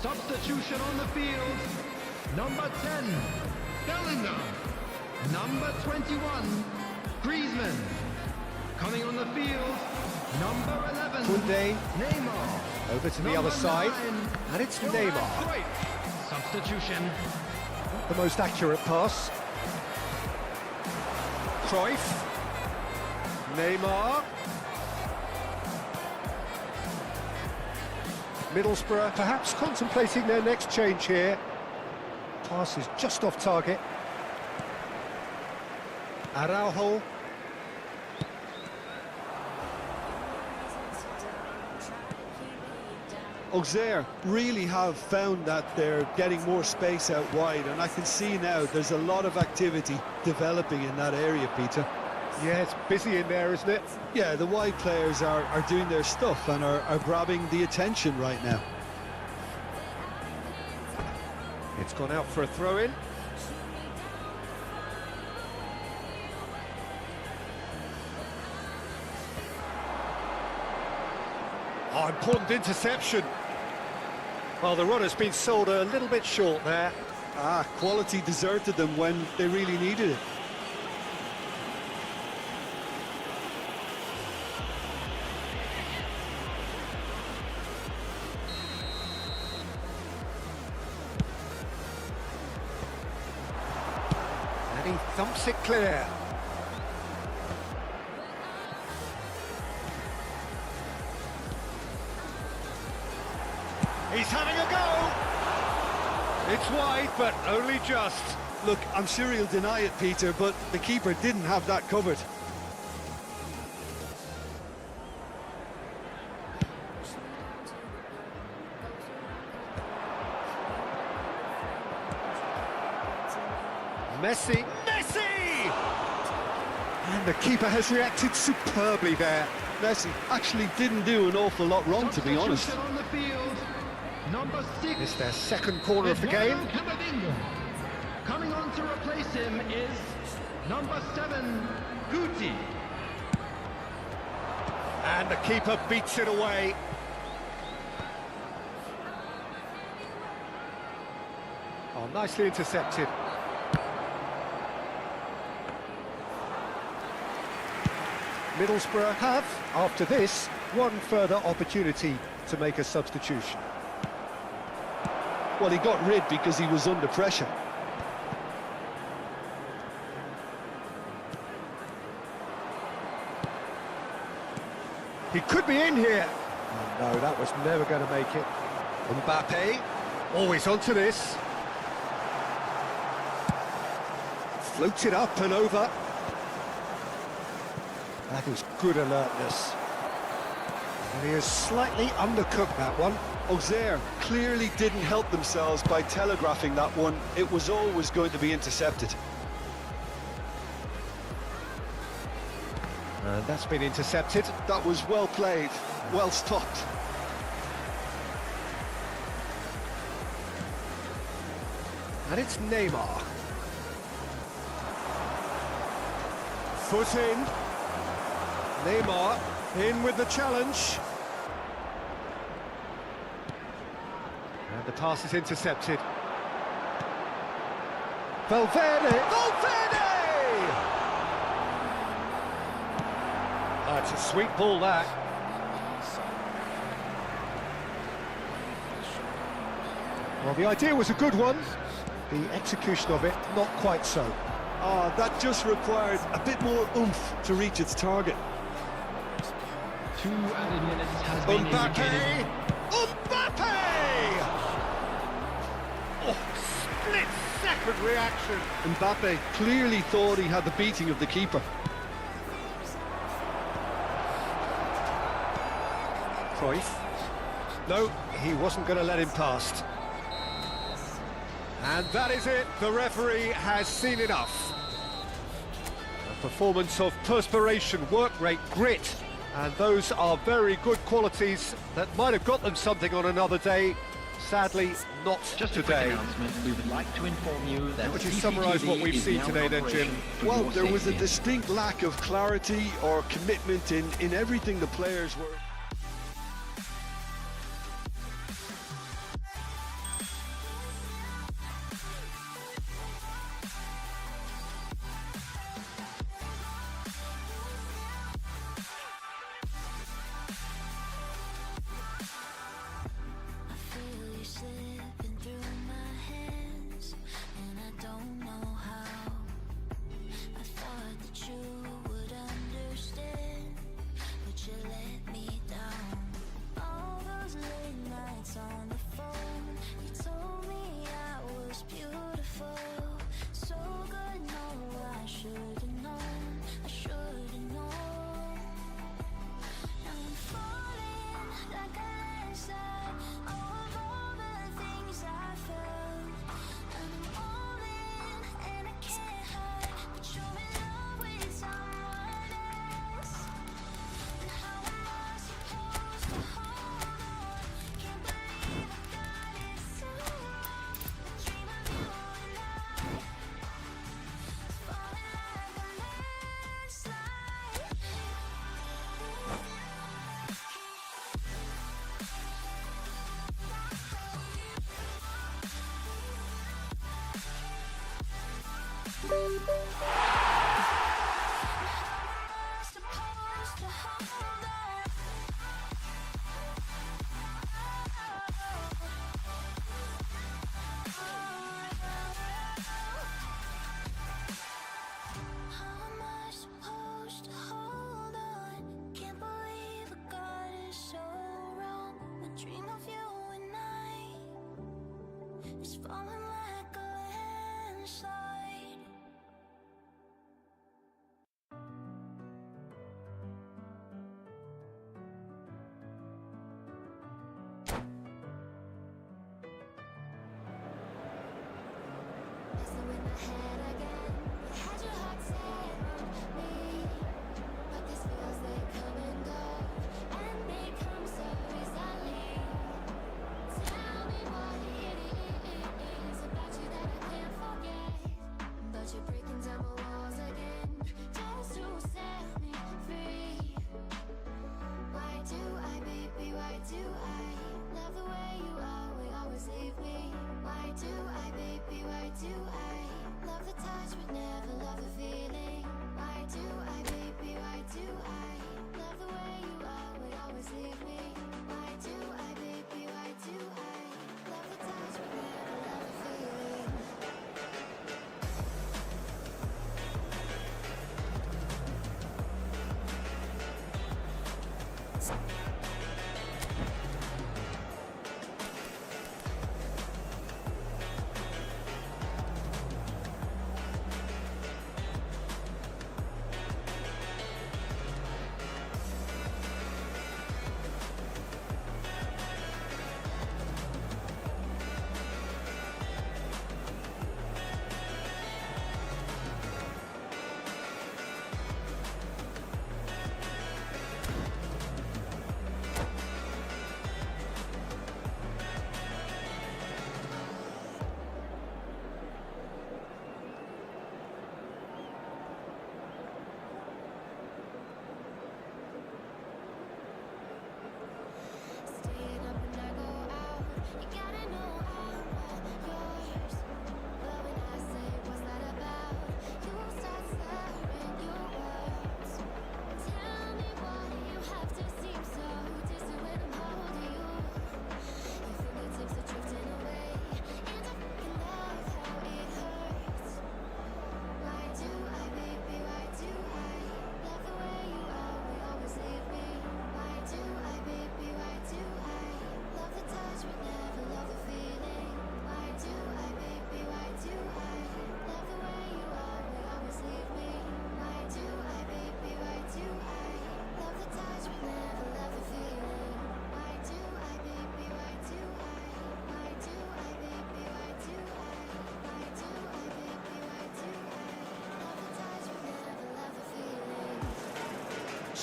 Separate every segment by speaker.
Speaker 1: Substitution on the field. Number 10, Bellingham. Number 21, Griezmann. Coming on the field, number 11,
Speaker 2: Koundé.
Speaker 1: Neymar.
Speaker 2: Over to the
Speaker 1: Number
Speaker 2: other side,
Speaker 1: 9,
Speaker 2: and it's
Speaker 1: Johan
Speaker 2: Neymar.
Speaker 1: Cruyff. Substitution.
Speaker 2: The most accurate pass. Cruyff. Neymar. Middlesbrough perhaps contemplating their next change here. Pass is just off target. Araujo.
Speaker 3: Auxerre really have found that they're getting more space out wide, and I can see now there's a lot of activity developing in that area, Peter.
Speaker 2: Yeah, it's busy in there, isn't it?
Speaker 3: Yeah, the wide players are doing their stuff and are grabbing the attention right now.
Speaker 2: It's gone out for a throw-in. Oh, important interception. Well, the runner's been sold a little bit short there.
Speaker 3: Quality deserted them when they really needed it.
Speaker 2: And he thumps it clear. He's having a go! It's wide, but only just.
Speaker 3: Look, I'm sure he'll deny it, Peter, but the keeper didn't have that covered.
Speaker 2: Messi! And the keeper has reacted superbly there.
Speaker 3: Messi actually didn't do an awful lot wrong, to be honest.
Speaker 1: Substitution on the field. Number 6.
Speaker 2: It's their second corner of the game.
Speaker 1: Coming on to replace him is number 7, Guti.
Speaker 2: And the keeper beats it away. Oh, nicely intercepted. Middlesbrough have, after this, one further opportunity to make a substitution.
Speaker 3: Well, he got rid because he was under pressure.
Speaker 2: He could be in here. Oh, no, that was never going to make it. Mbappe, always onto this. Floats it up and over. That is good alertness. And he has slightly undercooked that one.
Speaker 3: Auxerre clearly didn't help themselves by telegraphing that one. It was always going to be intercepted.
Speaker 2: And that's been intercepted.
Speaker 3: That was well played, well stopped.
Speaker 2: And it's Neymar. Foot in. Neymar in with the challenge. And the pass is intercepted. Valverde! Oh, it's a sweet ball, that. Well, the idea was a good one. The execution of it, not quite so.
Speaker 3: That just required a bit more oomph to reach its target.
Speaker 1: 2 added minutes has been indicated.
Speaker 2: Mbappe! Oh, split-second reaction.
Speaker 3: Mbappe clearly thought he had the beating of the keeper.
Speaker 2: Cruyff. No, he wasn't going to let him past. And that is it. The referee has seen enough. A performance of perspiration, work rate, grit. And those are very good qualities that might have got them something on another day. Sadly, not
Speaker 1: Just
Speaker 2: today.
Speaker 1: a quick announcement. We would like to inform you that
Speaker 2: Would you summarise what we've seen today then, Jim?
Speaker 3: Well, there was a distinct lack of clarity or commitment in everything the players were.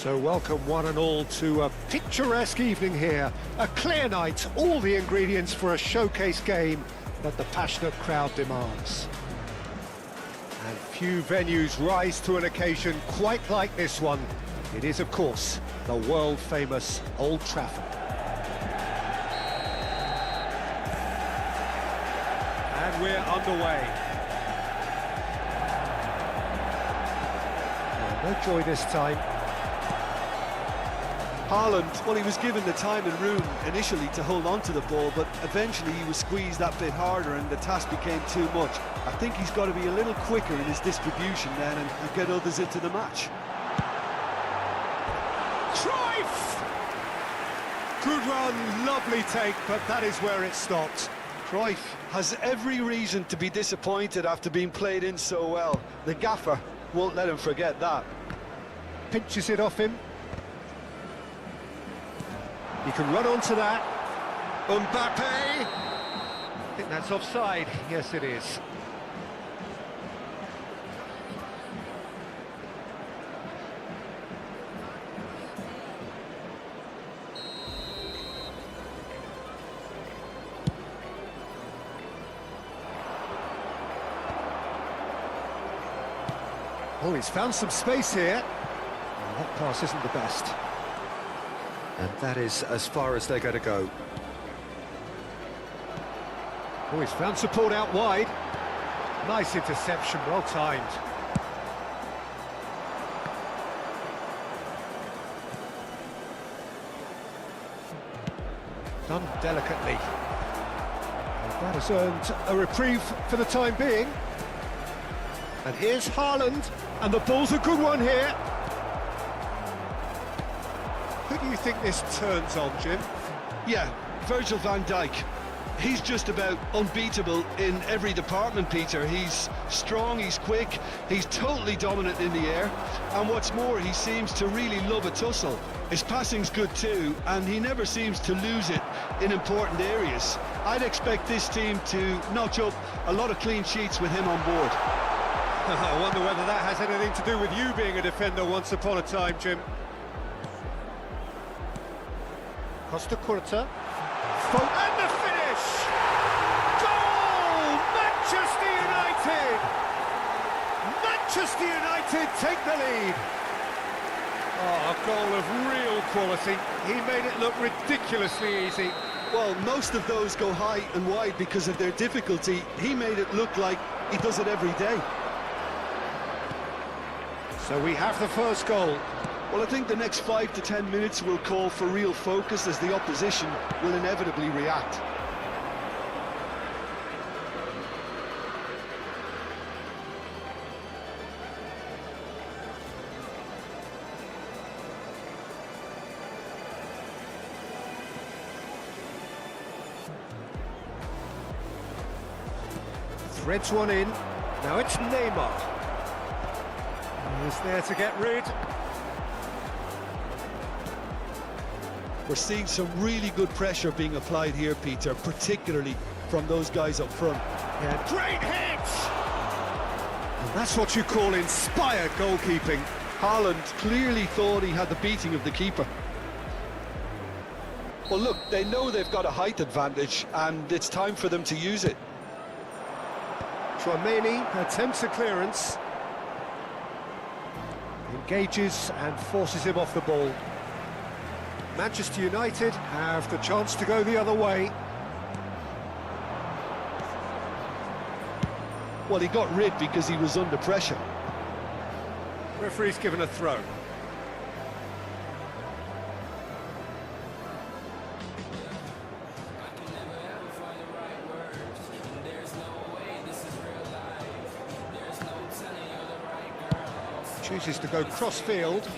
Speaker 2: So welcome one and all to a picturesque evening here. A clear night, all the ingredients for a showcase game that the passionate crowd demands. And few venues rise to an occasion quite like this one. It is, of course, the world-famous Old Trafford. And we're underway. No joy this time.
Speaker 3: Haaland, well, he was given the time and room initially to hold on to the ball, but eventually he was squeezed that bit harder and the task became too much. I think he's got to be a little quicker in his distribution then and get others into the match.
Speaker 2: Cruyff! Good run, lovely take, but that is where it stopped.
Speaker 3: Cruyff has every reason to be disappointed after being played in so well. The gaffer won't let him forget that.
Speaker 2: Pinches it off him. He can run onto that. Mbappe! I think that's offside. Yes, it is. Oh, he's found some space here. Oh, that pass isn't the best. And that is as far as they're going to go. Oh, he's found support out wide. Nice interception, well timed. done delicately. And that has earned a reprieve for the time being. And here's Haaland, and the ball's a good one here. Who do you think this turns on, Jim?
Speaker 3: Yeah, Virgil van Dijk. He's just about unbeatable in every department, Peter. He's strong, he's quick, he's totally dominant in the air, and what's more, he seems to really love a tussle. His passing's good too, and he never seems to lose it in important areas. I'd expect this team to notch up a lot of clean sheets with him on board.
Speaker 2: I wonder whether that has anything to do with you being a defender once upon a time, Jim. Costa Curta. And the finish! Goal! Manchester United! Manchester United take the lead. Oh, a goal of real quality. He made it look ridiculously easy.
Speaker 3: Well, most of those go high and wide because of their difficulty. He made it look like he does it every day.
Speaker 2: So we have the first goal.
Speaker 3: Well, I think the next 5 to 10 minutes will call for real focus as the opposition will inevitably react.
Speaker 2: Threads one in. Now it's Neymar. He's there to get rid.
Speaker 3: We're seeing some really good pressure being applied here, Peter, particularly from those guys up front.
Speaker 2: Yeah, great hit! And that's what you call inspired goalkeeping.
Speaker 3: Haaland clearly thought he had the beating of the keeper. Well, look, they know they've got a height advantage, and it's time for them to use it.
Speaker 2: Tchouaméni attempts a clearance. Engages and forces him off the ball. Manchester United have the chance to go the other way.
Speaker 3: Well, he got rid because he was under pressure.
Speaker 2: Referee's given a throw. Chooses to go cross-field.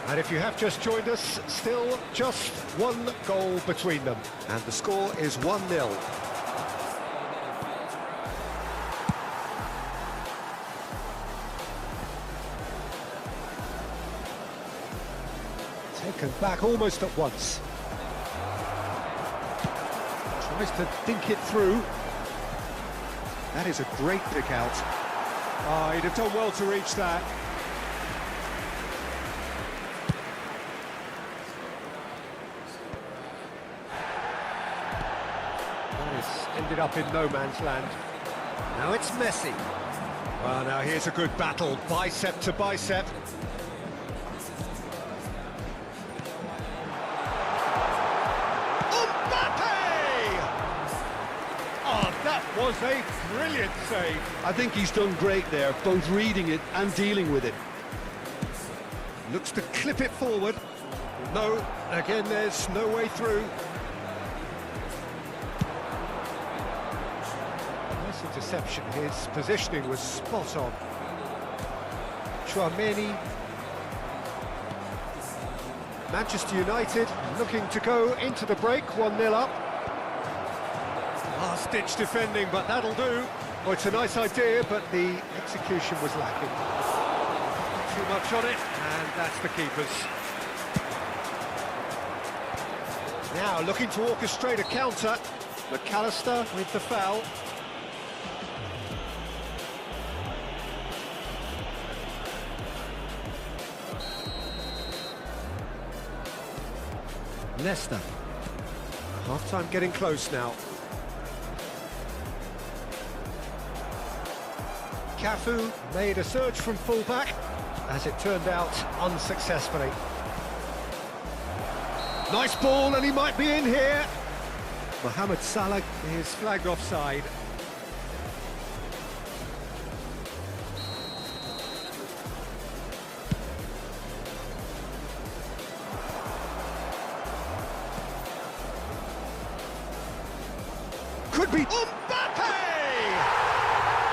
Speaker 2: And if you have just joined us, still just one goal between them. And the score is 1-0. Taken back almost at once. Tries to dink it through. That is a great pick out. Oh, he'd have done well to reach that. Ended up in no man's land. Now it's Messi. Well, now here's a good battle, bicep to bicep. Mbappe! Oh, that was a brilliant save.
Speaker 3: I think he's done great there, both reading it and dealing with it.
Speaker 2: Looks to clip it forward. No, again, there's no way through. Interception, his positioning was spot on. Tchouaméni. Manchester United looking to go into the break, 1-0 up. Last-ditch defending, but that'll do. Oh, it's a nice idea, but the execution was lacking. Too much on it, and that's the keeper's. Now looking to orchestrate a counter. McAllister with the foul. Leicester. Half-time getting close now. Cafu made a surge from full-back, as it turned out, unsuccessfully. Nice ball, and he might be in here. Mohamed Salah is flagged offside. could be... Mbappe!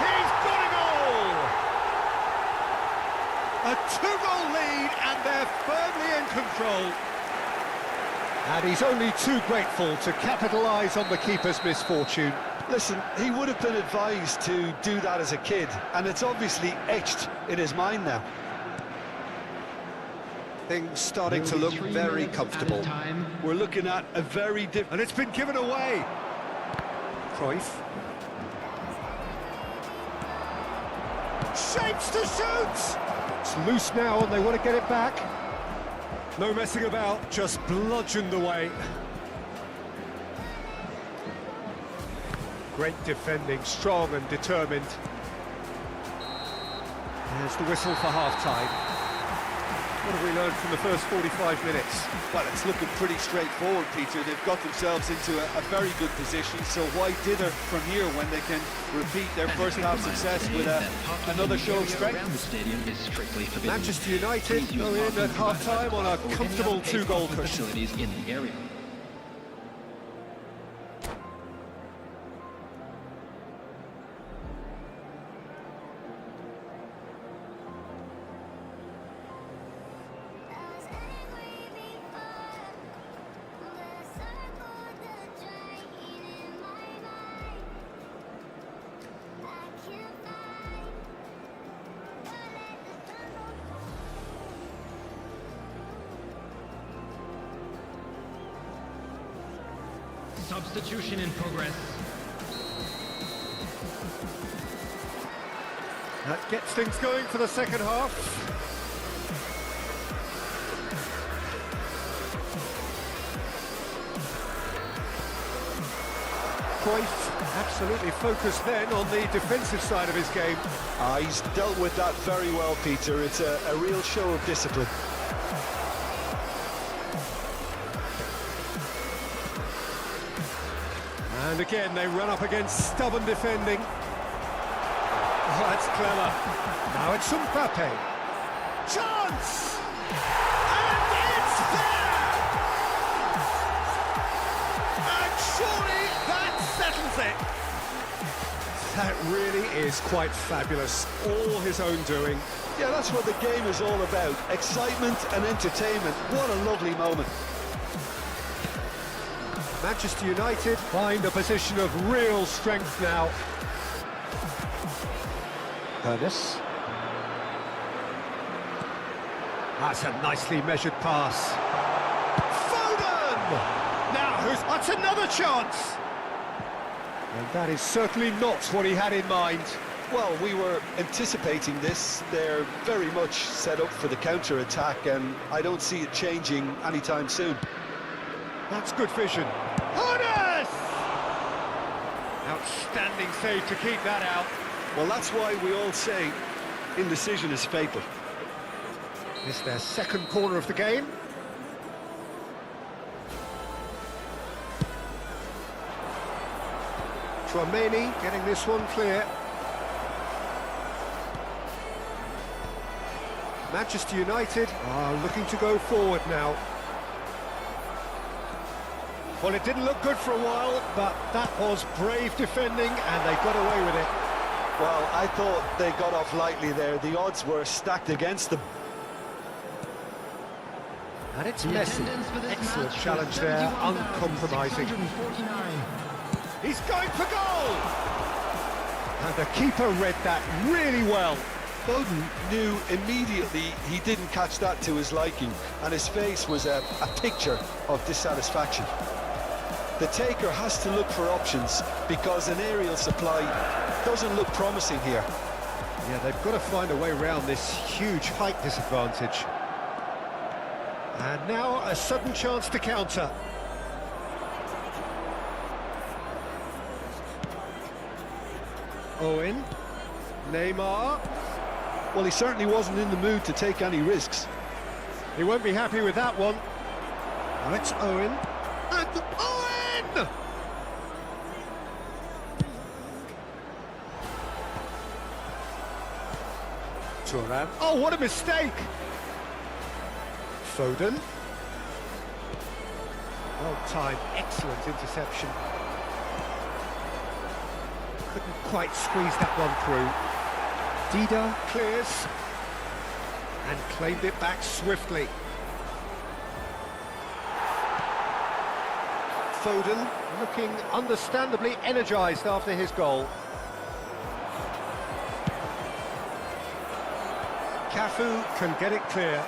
Speaker 2: He's got it all! A two-goal lead, and they're firmly in control. And he's only too grateful to capitalise on the keeper's misfortune.
Speaker 3: Listen, he would have been advised to do that as a kid, and it's obviously etched in his mind now.
Speaker 2: Things starting to look very comfortable.
Speaker 3: We're looking at a very different...
Speaker 2: And it's been given away. Cruyff. Shapes to shoot! It's loose now and they want to get it back. No messing about, just bludgeoned away. Great defending, strong and determined. There's the whistle for half-time. What have we learned from the first 45 minutes?
Speaker 3: Well, it's looking pretty straightforward, Peter. They've got themselves into a very good position, so why dither from here when they can repeat their first half success with another show of strength?
Speaker 2: Manchester United go in at half-time on a comfortable two-goal cushion.
Speaker 1: Substitution in progress.
Speaker 2: That gets things going for the second half. Cruyff absolutely focused then on the defensive side of his game.
Speaker 3: He's dealt with that very well, Peter. It's a real show of discipline.
Speaker 2: And again, they run up against stubborn defending. Oh, that's clever. Now it's Mbappe. Chance! And it's there! And surely that settles it. That really is quite fabulous. All his own doing.
Speaker 3: Yeah, that's what the game is all about. Excitement and entertainment. What a lovely moment.
Speaker 2: Manchester United find a position of real strength now. Ernest. That's a nicely measured pass. Foden! Now that's another chance! And that is certainly not what he had in mind.
Speaker 3: Well, we were anticipating this. They're very much set up for the counter-attack, and I don't see it changing anytime soon.
Speaker 2: That's good vision. Ernest! Outstanding save to keep that out.
Speaker 3: Well, that's why we all say indecision is fatal.
Speaker 2: It's their second corner of the game. Tchouaméni getting this one clear. Manchester United are looking to go forward now. Well, it didn't look good for a while, but that was brave defending and they got away with it.
Speaker 3: Well, I thought they got off lightly there. The odds were stacked against them.
Speaker 2: And it's Messi. Excellent challenge there, uncompromising. He's going for goal! And the keeper read that really well.
Speaker 3: Foden knew immediately he didn't catch that to his liking, and his face was a picture of dissatisfaction. The taker has to look for options because an aerial supply doesn't look promising here.
Speaker 2: Yeah, they've got to find a way around this huge height disadvantage. And now a sudden chance to counter. Owen, Neymar.
Speaker 3: Well, he certainly wasn't in the mood to take any risks.
Speaker 2: He won't be happy with that one. Now it's Owen. And Owen! Thuram. Oh, what a mistake! Foden. Well timed, excellent interception. Couldn't quite squeeze that one through. Dida clears and claimed it back swiftly. Foden looking understandably energised after his goal. Cafu can get it clear.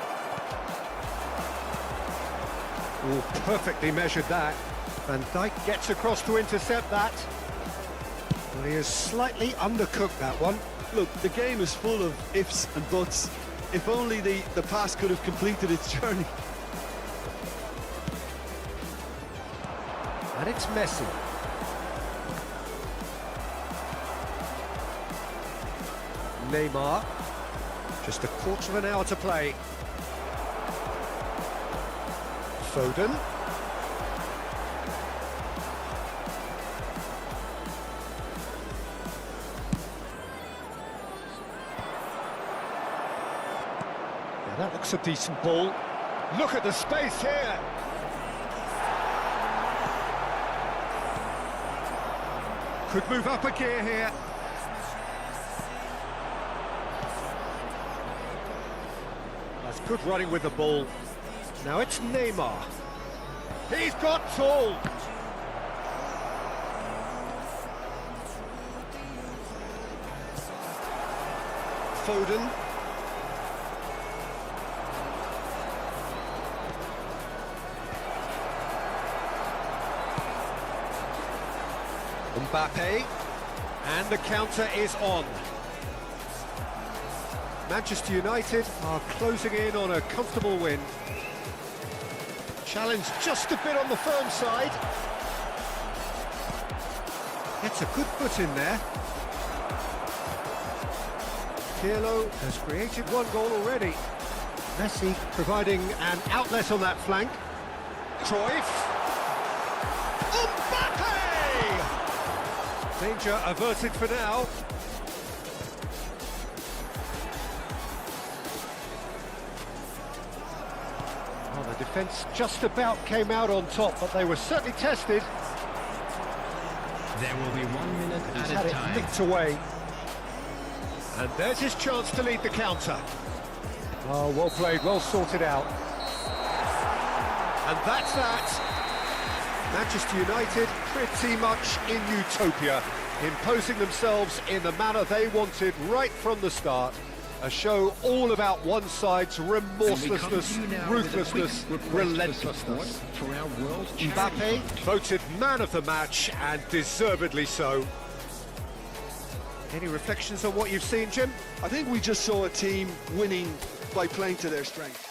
Speaker 2: Oh, perfectly measured that. Van Dijk gets across to intercept that. Well, he has slightly undercooked that one.
Speaker 3: Look, the game is full of ifs and buts. If only the pass could have completed its journey.
Speaker 2: And it's Messi. Neymar. Just a quarter of an hour to play. Foden. Yeah, that looks a decent ball. Look at the space here. Could move up a gear here. That's good running with the ball. Now it's Neymar. He's got tall. Foden. Mbappe, and the counter is on. Manchester United are closing in on a comfortable win. Challenge just a bit on the firm side. Gets a good foot in there. Pirlo has created one goal already. Messi providing an outlet on that flank. Cruyff. Mbappe! Danger averted for now. Well, the defence just about came out on top, but they were certainly tested.
Speaker 1: There will be 1 minute
Speaker 2: He's
Speaker 1: at
Speaker 2: had
Speaker 1: a
Speaker 2: it
Speaker 1: time.
Speaker 2: nicked away. And there's his chance to lead the counter. Oh, well played, well sorted out. And that's that. Manchester United pretty much in utopia, imposing themselves in the manner they wanted right from the start. A show all about one side's remorselessness, ruthlessness, relentlessness.
Speaker 1: For our world
Speaker 2: Mbappe voted man of the match, and deservedly so. Any reflections on what you've seen, Jim?
Speaker 3: I think we just saw a team winning by playing to their strength.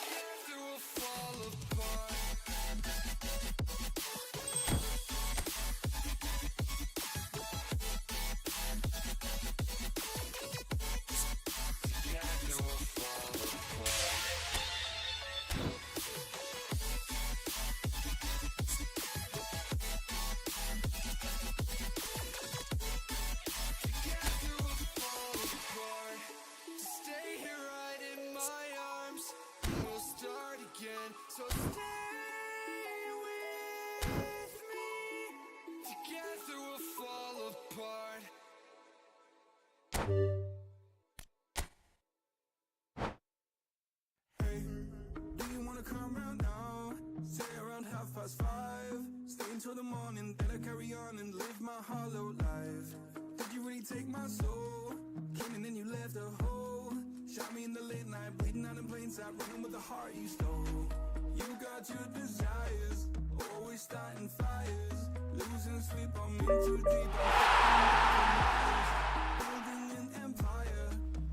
Speaker 4: So stay with me. Together we'll fall apart. Hey, do you wanna come round now? Say around 5:30. Stay until the morning, then I carry on and live my hollow life. Did you really take my soul? Came and then you left a hole. Shot me in the late night, bleeding out in plain sight, running with the heart you stole. You got your desires, always starting fires, losing sleep, I'm in too deep. Building an empire,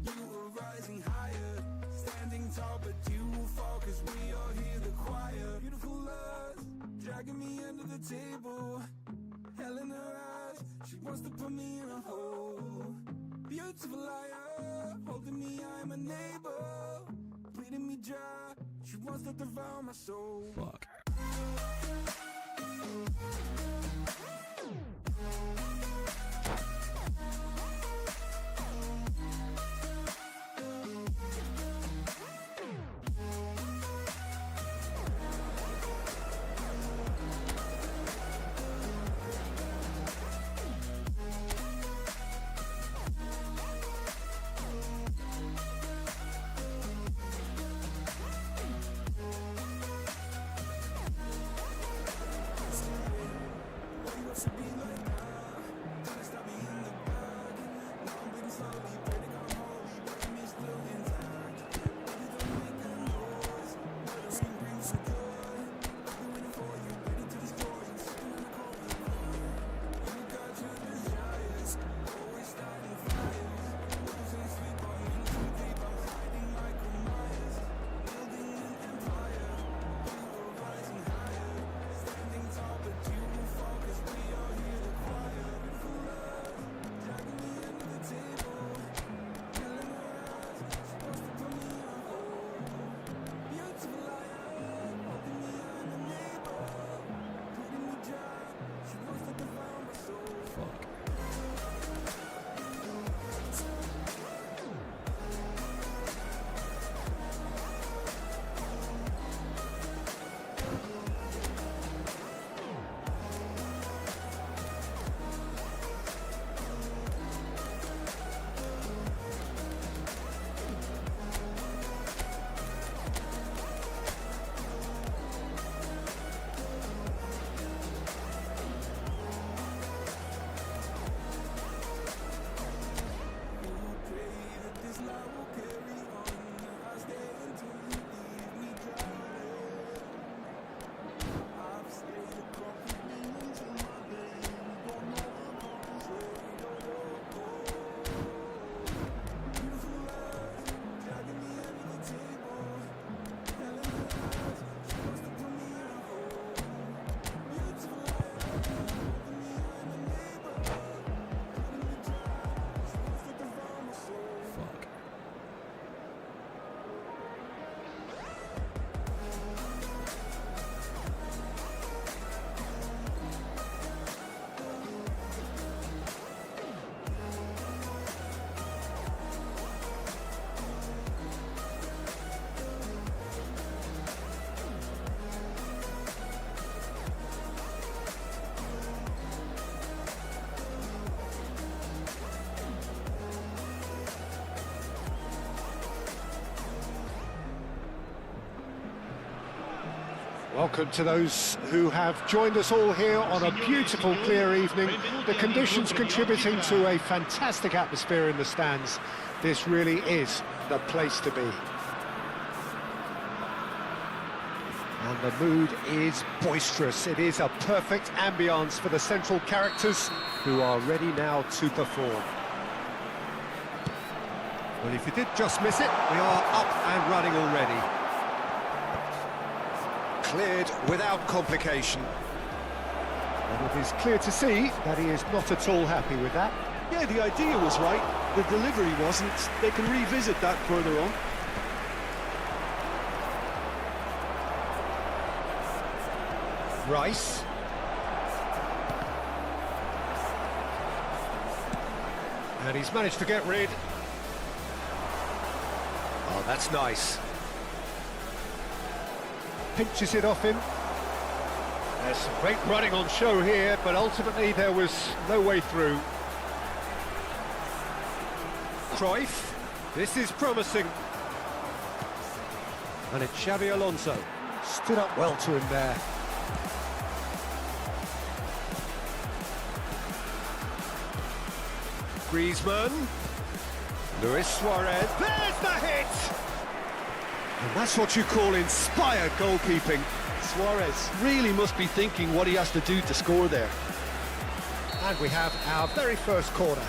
Speaker 4: you were rising higher, standing tall, but you will fall, cause we all hear the choir. Beautiful love, dragging me under the table, hell in her eyes, she wants to put me in a hole. Beautiful liar, holding me, I'm a neighbor, bleeding me dry, she wants to devour my soul. Fuck.
Speaker 2: Welcome to those who have joined us all here on a beautiful, clear evening. The conditions contributing to a fantastic atmosphere in the stands. This really is the place to be. And the mood is boisterous. It is a perfect ambience for the central characters who are ready now to perform. Well, if you did just miss it, we are up and running already. Cleared without complication. And it is clear to see that he is not at all happy with that.
Speaker 3: Yeah, the idea was right, the delivery wasn't. They can revisit that further on.
Speaker 2: Rice. And he's managed to get rid. Oh, that's nice. Pinches it off him. There's some great running on show here, but ultimately there was no way through. Cruyff. This is promising. And it's Xabi Alonso. Stood up well to him there. Griezmann. Luis Suarez. There's the hit! And that's what you call inspired goalkeeping.
Speaker 3: Suarez really must be thinking what he has to do to score there.
Speaker 2: And we have our very first corner.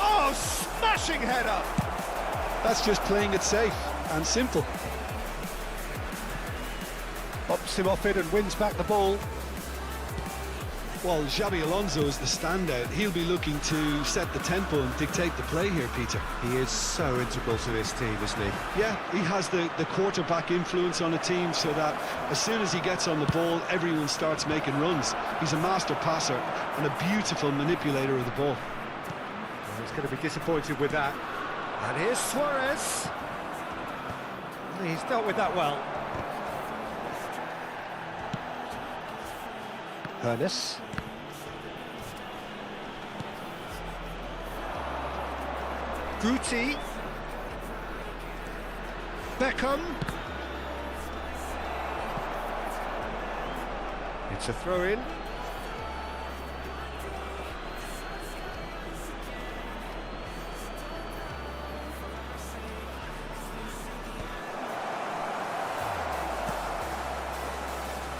Speaker 2: Oh, smashing header!
Speaker 3: That's just playing it safe and simple.
Speaker 2: Pops him off it and wins back the ball.
Speaker 3: Well, Xabi Alonso is the standout. He'll be looking to set the tempo and dictate the play here, Peter.
Speaker 2: He is so integral to this team, isn't he?
Speaker 3: Yeah, he has the quarterback influence on a team so that as soon as he gets on the ball, everyone starts making runs. He's a master passer and a beautiful manipulator of the ball.
Speaker 2: Well, he's going to be disappointed with that. And here's Suarez. He's dealt with that well. Ernest. Guti. Beckham. It's a throw-in.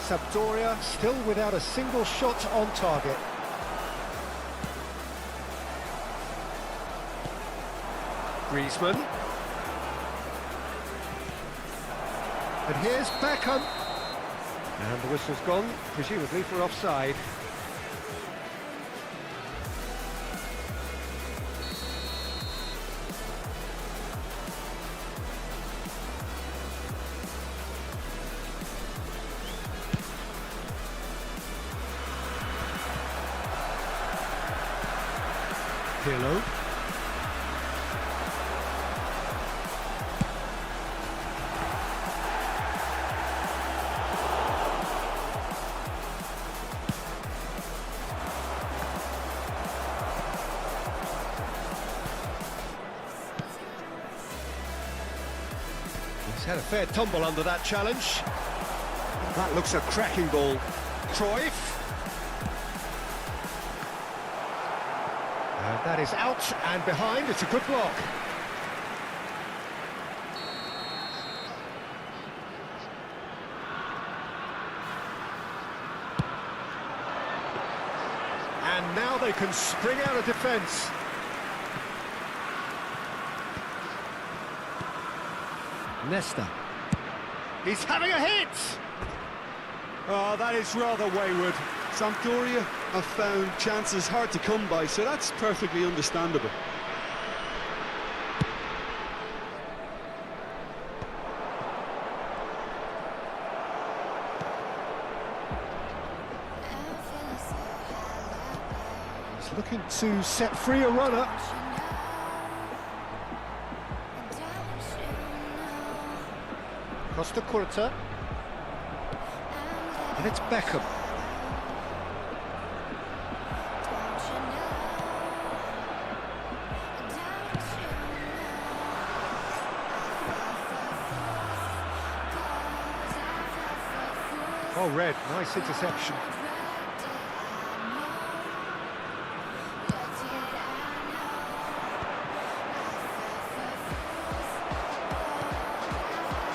Speaker 2: Sampdoria still without a single shot on target. Griezmann. And here's Beckham. And the whistle's gone, presumably for offside. Pirlo. He's had a fair tumble under that challenge. That looks a cracking ball. Cruyff. And that is out and behind. It's a good block. And now they can spring out of defence. Nesta. He's having a hit! Oh, that is rather wayward.
Speaker 3: Sampdoria have found chances hard to come by, so that's perfectly understandable.
Speaker 2: He's looking to set free a runner. Costa Curta. And it's Beckham. Well read, nice interception.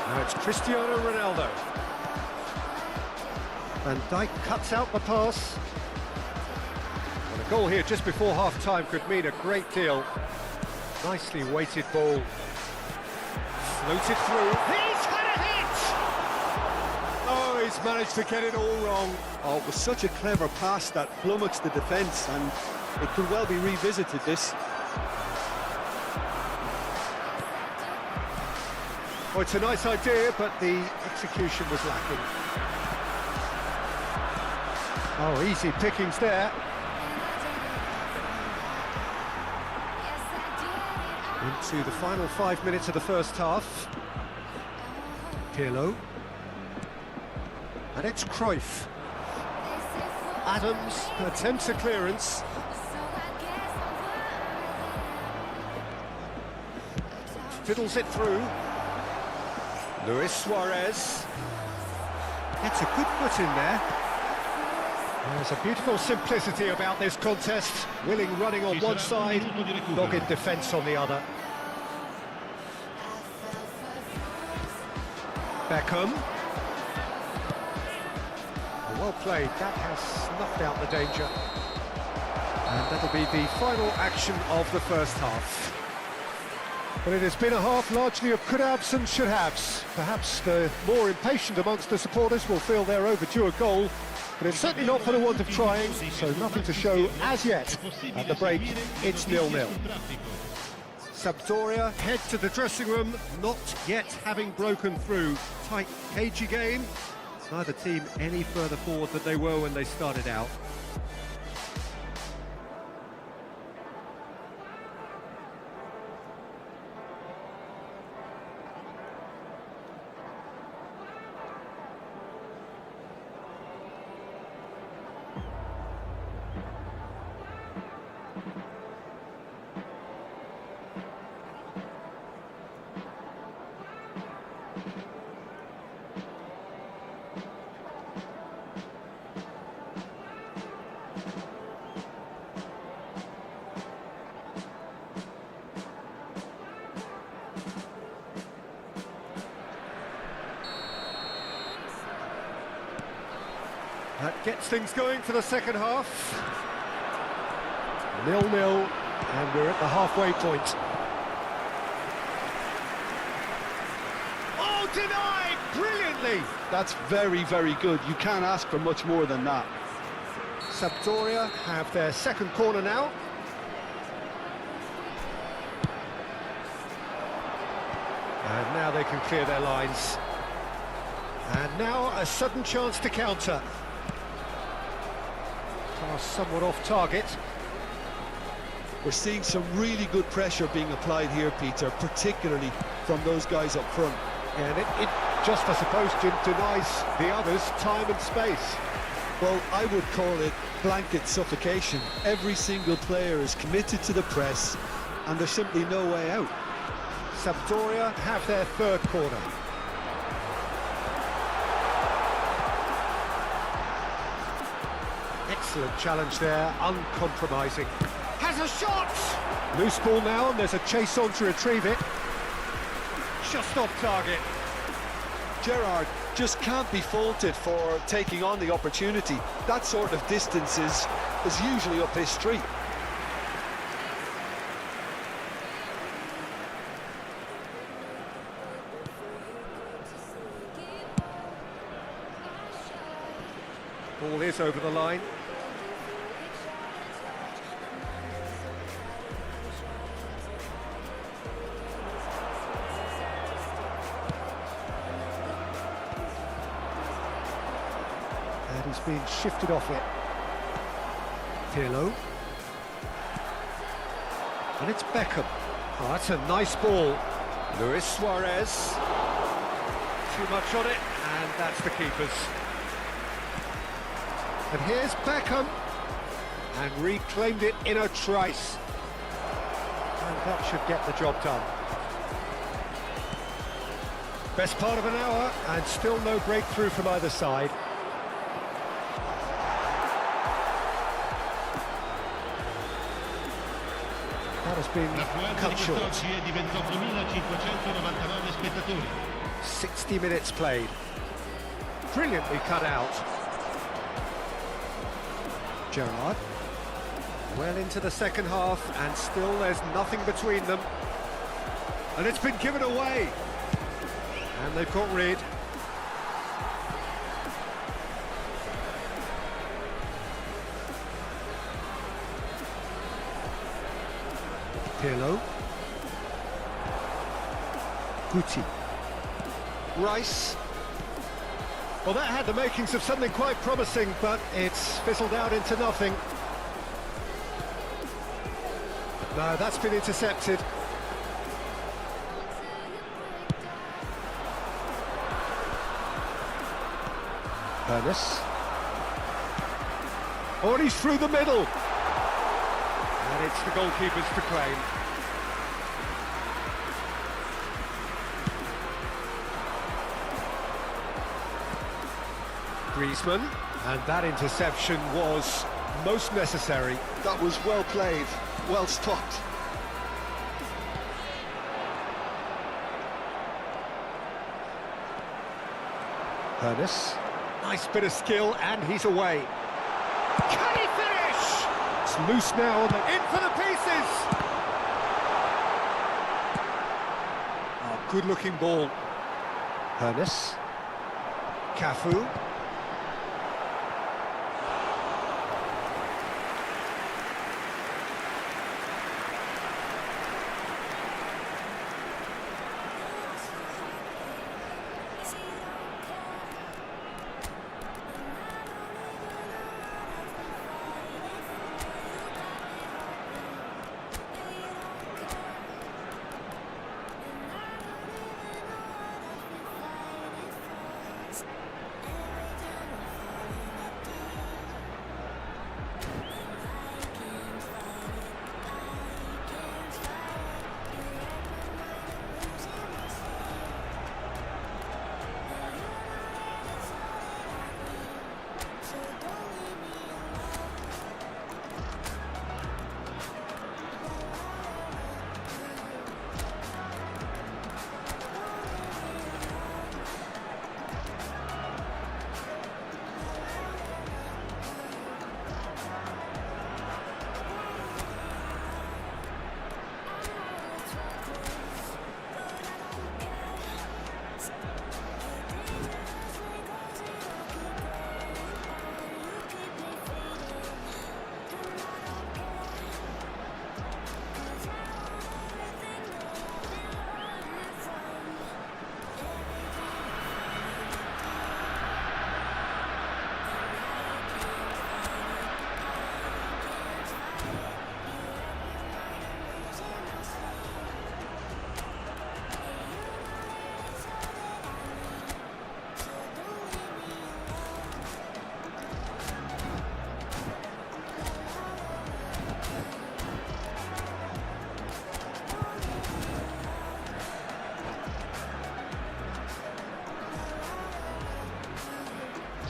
Speaker 2: Now it's Cristiano Ronaldo. Van Dijk cuts out the pass. And a goal here just before half-time could mean a great deal. Nicely weighted ball. Floated through. He's had a hit! Oh, he's managed to get it all wrong.
Speaker 3: Oh, it was such a clever pass that flummoxed the defence, and it could well be revisited, this.
Speaker 2: Oh, it's a nice idea, but the execution was lacking. Oh, easy pickings there. Into the final 5 minutes of the first half. Pirlo. And it's Cruyff. Adams attempts a clearance. Fiddles it through. Luis Suarez. Gets a good foot in there. There's a beautiful simplicity about this contest. Willing running on one side, dogged defence on the other. Beckham. Well played, that has snuffed out the danger. And that'll be the final action of the first half. But it has been a half largely of could-haves and should-haves. Perhaps the more impatient amongst the supporters will feel they're overdue a goal, but it's certainly not for the want of trying, so nothing to show as yet. At the break, it's 0-0. Sampdoria head to the dressing room, not yet having broken through. Tight, cagey game. Neither team any further forward than they were when they started out. That gets things going for the second half. 0-0, and we're at the halfway point. Oh, denied! Brilliantly!
Speaker 3: That's very, very good. You can't ask for much more than that.
Speaker 2: Sampdoria have their second corner now. And now they can clear their lines. And now a sudden chance to counter. Pass somewhat off target.
Speaker 3: We're seeing some really good pressure being applied here, Peter, particularly from those guys up front.
Speaker 2: And it just, I suppose, denies the others time and space.
Speaker 3: Well, I would call it blanket suffocation. Every single player is committed to the press, and there's simply no way out.
Speaker 2: Sampdoria have their third corner. Excellent challenge there, uncompromising. Has a shot! Loose ball now, and there's a chase on to retrieve it. Just off target.
Speaker 3: Gerrard just can't be faulted for taking on the opportunity. That sort of distance is usually up his street.
Speaker 2: Ball is over the line. And he's being shifted off it. Pirlo. And it's Beckham. Oh, that's a nice ball. Luis Suarez. Too much on it, and that's the keeper's. And here's Beckham, and reclaimed it in a trice. And that should get the job done. Best part of an hour, and still no breakthrough from either side. has been
Speaker 1: L'affluenza di
Speaker 2: cut short.
Speaker 1: quest'oggi è di 28.599 spettatori.
Speaker 2: 60 minutes played. Brilliantly cut out. Gerrard. Well into the second half, and still there's nothing between them. And it's been given away. And they've got rid. Pirlo. Guti. Rice. Well, that had the makings of something quite promising, but it's fizzled out into nothing. No, that's been intercepted. Ernest. Oh, and he's through the middle. And it's the goalkeepers to claim. Griezmann, and that interception was most necessary.
Speaker 3: That was well played, well stopped.
Speaker 2: Ernest, nice bit of skill, and he's away. Can he finish? It's loose now, in for the pieces! Oh, good-looking ball. Ernest. Cafu.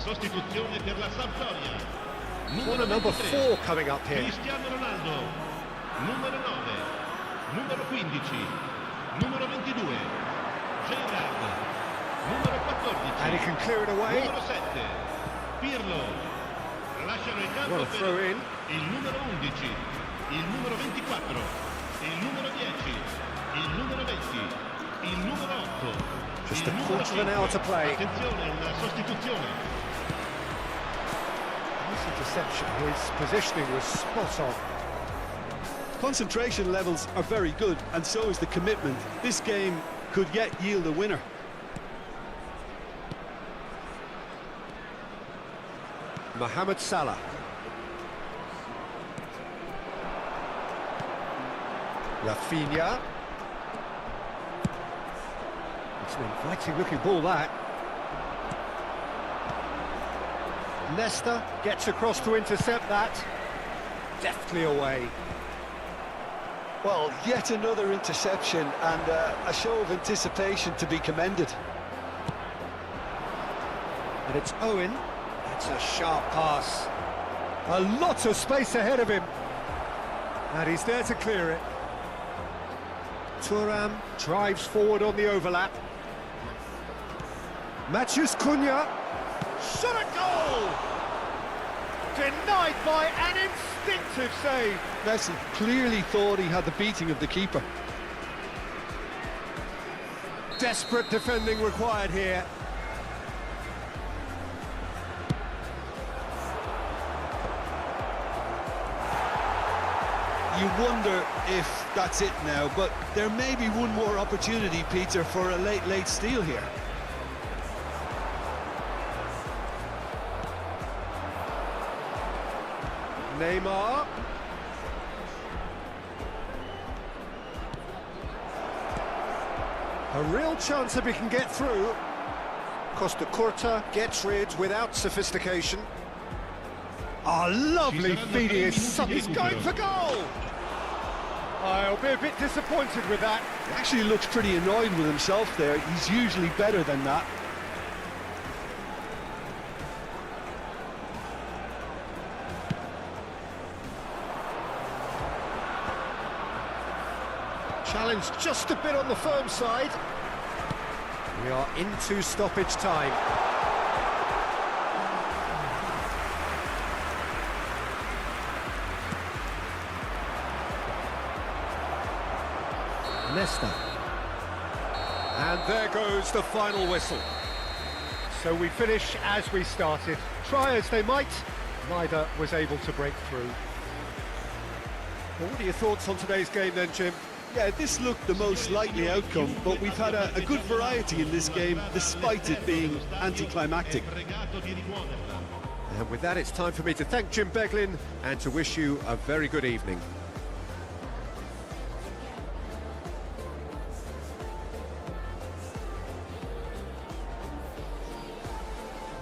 Speaker 1: Sostituzione per la Sampdoria.
Speaker 2: Corner number 4 coming up here.
Speaker 1: Cristiano Ronaldo. Numero 9. Numero 15. Numero 22. Gerrard. Numero 14.
Speaker 2: And he can clear it away.
Speaker 1: Numero 7. Pirlo. Lasciano il campo
Speaker 2: What a throw
Speaker 1: per
Speaker 2: in.
Speaker 1: il numero 11. Il numero 24. Il numero 10. Il numero 20. Il numero 8.
Speaker 2: Just a quarter of an hour to play.
Speaker 1: Attenzione, una sostituzione.
Speaker 2: Nice interception. His positioning was spot on.
Speaker 3: Concentration levels are very good, and so is the commitment. This game could yet yield a winner.
Speaker 2: Mohamed Salah. Rafinha. It's an inviting looking ball, that. Nesta gets across to intercept that. Deftly away.
Speaker 3: Well, yet another interception, and a show of anticipation to be commended.
Speaker 2: And it's Owen. That's a sharp pass. A lot of space ahead of him. And he's there to clear it. Thuram drives forward on the overlap. Matheus Cunha. Shot a goal! Denied by an instinctive save.
Speaker 3: Messi clearly thought he had the beating of the keeper.
Speaker 2: Desperate defending required here.
Speaker 3: You wonder if that's it now, but there may be one more opportunity, Peter, for a late steal here.
Speaker 2: Neymar. A real chance if he can get through. Costa Curta gets rid without sophistication. Oh, lovely feeding his son. He's going for goal! I'll be a bit disappointed with that.
Speaker 3: He actually looks pretty annoyed with himself there. He's usually better than that.
Speaker 2: Challenge just a bit on the firm side. We are into stoppage time. Nesta. And there goes the final whistle. So we finish as we started. Try as they might, neither was able to break through. Well, what are your thoughts on today's game then, Jim?
Speaker 3: Yeah, this looked the most likely outcome, but we've had a good variety in this game, despite it being anticlimactic.
Speaker 2: And with that, it's time for me to thank Jim Beglin and to wish you a very good evening.